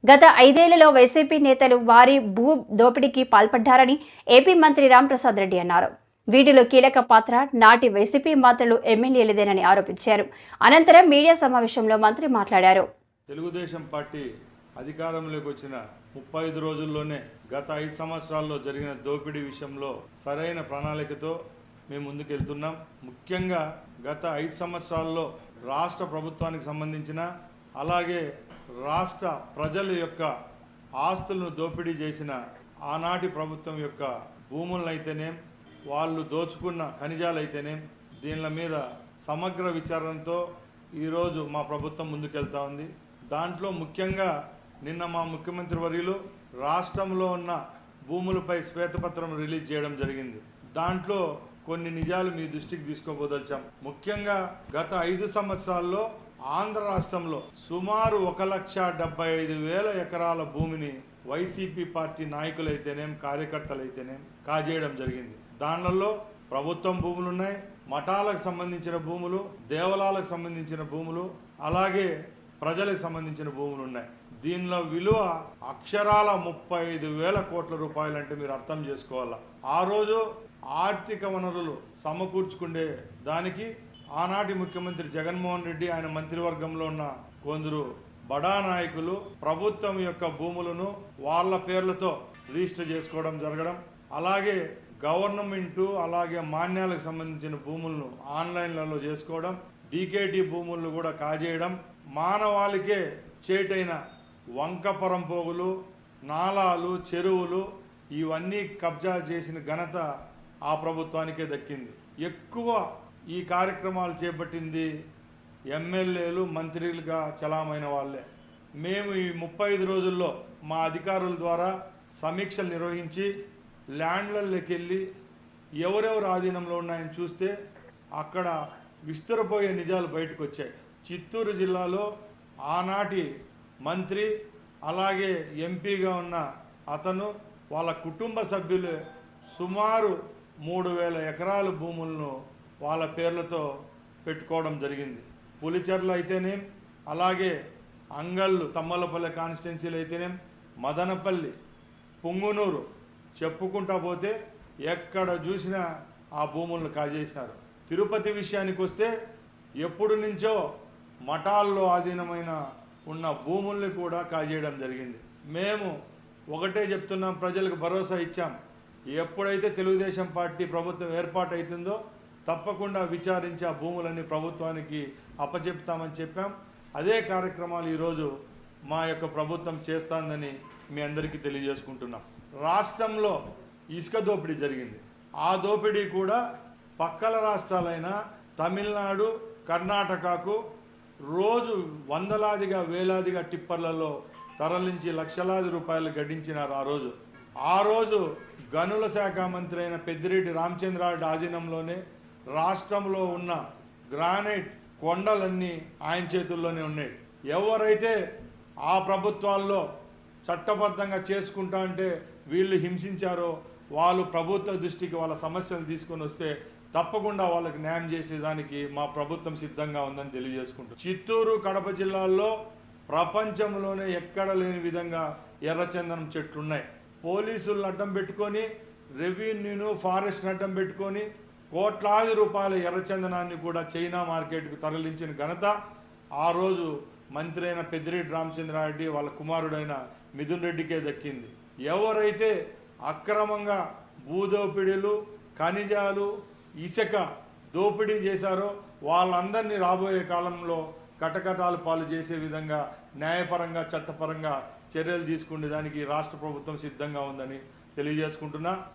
గత 5 ఏళ్లలో వైసీపీ నేతలు భారీ భూ దోపిడీకి పాల్పడ్డారని ఏపీ మంత్రి రాంప్రసాద్ రెడ్డి అన్నారు. వీటిలో కీలక పాత్ర నాటి వైసీపీ మంత్రులు, ఎమ్మెల్యేలదేనని ఆరోపించారు. అనంతరం మీడియా సమావేశంలో మంత్రి మాట్లాడారు. తెలుగుదేశం పార్టీ అధికారంలోకి వచ్చిన 35 రోజుల్లోనే గత 5 సంవత్సరాల్లో జరిగిన దోపిడీ విషయంలో సరైన ప్రణాళికతో మేము ముందుకెళ్తున్నాం. ముఖ్యంగా గత 5 సంవత్సరాల్లో రాష్ట్ర ప్రభుత్వానికి సంబంధించిన అలాగే రాష్ట్ర ప్రజల యొక్క ఆస్తులను దోపిడీ చేసిన ఆనాటి ప్రభుత్వం యొక్క భూములనైతేనే, వాళ్ళు దోచుకున్న ఖనిజాలైతేనే, దీనిల మీద సమగ్ర విచారణతో ఈరోజు మా ప్రభుత్వం ముందుకెళ్తా ఉంది. దాంట్లో ముఖ్యంగా నిన్న మా ముఖ్యమంత్రి వర్యులు రాష్ట్రంలో ఉన్న భూములపై శ్వేతపత్రం రిలీజ్ చేయడం జరిగింది. దాంట్లో కొన్ని నిజాలు మీ దృష్టికి తీసుకోబోదలిచాం. ముఖ్యంగా గత 5 సంవత్సరాల్లో ఆంధ్ర రాష్ట్రంలో సుమారు 1,75,000 ఎకరాల భూమిని వైసీపీ పార్టీ నాయకులైతేనేం, కార్యకర్తలైతేనేం కాజేయడం జరిగింది. దానిలో ప్రభుత్వం భూములు ఉన్నాయి, మఠాలకు సంబంధించిన భూములు, దేవాలయాలకు సంబంధించిన భూములు, అలాగే ప్రజలకు సంబంధించిన భూములు ఉన్నాయి. దీనిలో విలువ అక్షరాల 35,000 కోట్ల రూపాయలు అంటే మీరు అర్థం చేసుకోవాలా. ఆ రోజు ఆర్థిక వనరులు సమకూర్చుకునే దానికి ఆనాటి ముఖ్యమంత్రి జగన్మోహన్ రెడ్డి, ఆయన మంత్రివర్గంలో ఉన్న కొందరు బడా నాయకులు ప్రభుత్వం యొక్క భూములను వాళ్ళ పేర్లతో రిజిస్టర్ చేసుకోవడం జరగడం, అలాగే గవర్నమెంటు అలాగే మాన్యాలకు సంబంధించిన భూములను ఆన్లైన్లలో చేసుకోవడం, డీకేటీ భూములను కూడా కాజేయడం, మానవాళికే చేటైన వంకపరం పోగులు, నాలాలు, చెరువులు ఇవన్నీ కబ్జా చేసిన ఘనత ఆ ప్రభుత్వానికే దక్కింది. ఎక్కువ ఈ కార్యక్రమాలు చేపట్టింది ఎమ్మెల్యేలు, మంత్రులుగా చలామైన వాళ్ళే. మేము ఈ 35 రోజుల్లో మా అధికారుల ద్వారా సమీక్షలు నిర్వహించి ల్యాండ్లలోకి వెళ్ళి ఎవరెవరు ఆధీనంలో ఉన్నాయని చూస్తే అక్కడ విస్తరపోయే నిజాలు బయటకు వచ్చాయి. చిత్తూరు జిల్లాలో ఆనాటి మంత్రి అలాగే ఎంపీగా ఉన్న అతను, వాళ్ళ కుటుంబ సభ్యులు సుమారు 3,000 ఎకరాల భూములను వాళ్ళ పేర్లతో పెట్టుకోవడం జరిగింది. పులిచెర్ల అయితేనేం, అలాగే అంగళ్ళు తమ్మలపల్లి కాన్స్టిట్యున్సీలు అయితేనేం, మదనపల్లి, పుంగునూరు చెప్పుకుంటా పోతే ఎక్కడ చూసినా ఆ భూములను కాజేసినారు. తిరుపతి విషయానికి వస్తే ఎప్పుడు నుంచో మఠాల్లో ఆధీనమైన ఉన్న భూముల్ని కూడా కాజేయడం జరిగింది. మేము ఒకటే చెప్తున్నాం, ప్రజలకు భరోసా ఇచ్చాం. ఎప్పుడైతే తెలుగుదేశం పార్టీ ప్రభుత్వం ఏర్పాటు అవుతుందో తప్పకుండా విచారించి ఆ భూములన్నీ ప్రభుత్వానికి అప్పచెప్తామని చెప్పాం. అదే కార్యక్రమాలు ఈరోజు మా యొక్క ప్రభుత్వం చేస్తుందని మీ అందరికీ తెలియజేసుకుంటున్నాం. రాష్ట్రంలో ఇసుక దోపిడీ జరిగింది. ఆ దోపిడీ కూడా పక్కల రాష్ట్రాలైన తమిళనాడు, కర్ణాటకకు రోజు వందలాదిగా వేలాదిగా టిప్పర్లలో తరలించి లక్షలాది రూపాయలు గడించినారు. ఆ రోజు గనుల శాఖ మంత్రి అయిన పెద్దిరెడ్డి రామచంద్రారెడ్డి ఆధీనంలోనే రాష్ట్రంలో ఉన్న గ్రానైట్ కొండలన్నీ ఆయన చేతుల్లోనే ఉన్నాయి. ఎవరైతే ఆ ప్రభుత్వాల్లో చట్టబద్ధంగా చేసుకుంటా అంటే వీళ్ళు హింసించారో వాళ్ళు ప్రభుత్వ దృష్టికి వాళ్ళ సమస్యలు తీసుకొని వస్తే తప్పకుండా వాళ్ళకి న్యాయం చేసేదానికి మా ప్రభుత్వం సిద్ధంగా ఉందని తెలియజేసుకుంటాం. చిత్తూరు, కడప జిల్లాల్లో ప్రపంచంలోనే ఎక్కడ లేని విధంగా ఎర్రచందనం చెట్లు ఉన్నాయి. పోలీసులను అడ్డం పెట్టుకొని, రెవెన్యూను, ఫారెస్ట్ని అడ్డం పెట్టుకొని కోట్లాది రూపాయల ఎర్రచందనాన్ని కూడా చైనా మార్కెట్కు తరలించిన ఘనత ఆ రోజు మంత్రి అయిన పెద్దిరెడ్డి రామచంద్రారెడ్డి వాళ్ళ కుమారుడైన మిథున్ రెడ్డికే దక్కింది. ఎవరైతే అక్రమంగా భూదోపిడీలు, ఖనిజాలు, ఇసుక దోపిడీ చేశారో వాళ్ళందరినీ రాబోయే కాలంలో కటకటాలు పాలు చేసే విధంగా న్యాయపరంగా, చట్టపరంగా చర్యలు తీసుకునే దానికి రాష్ట్ర ప్రభుత్వం సిద్ధంగా ఉందని తెలియజేసుకుంటున్నా.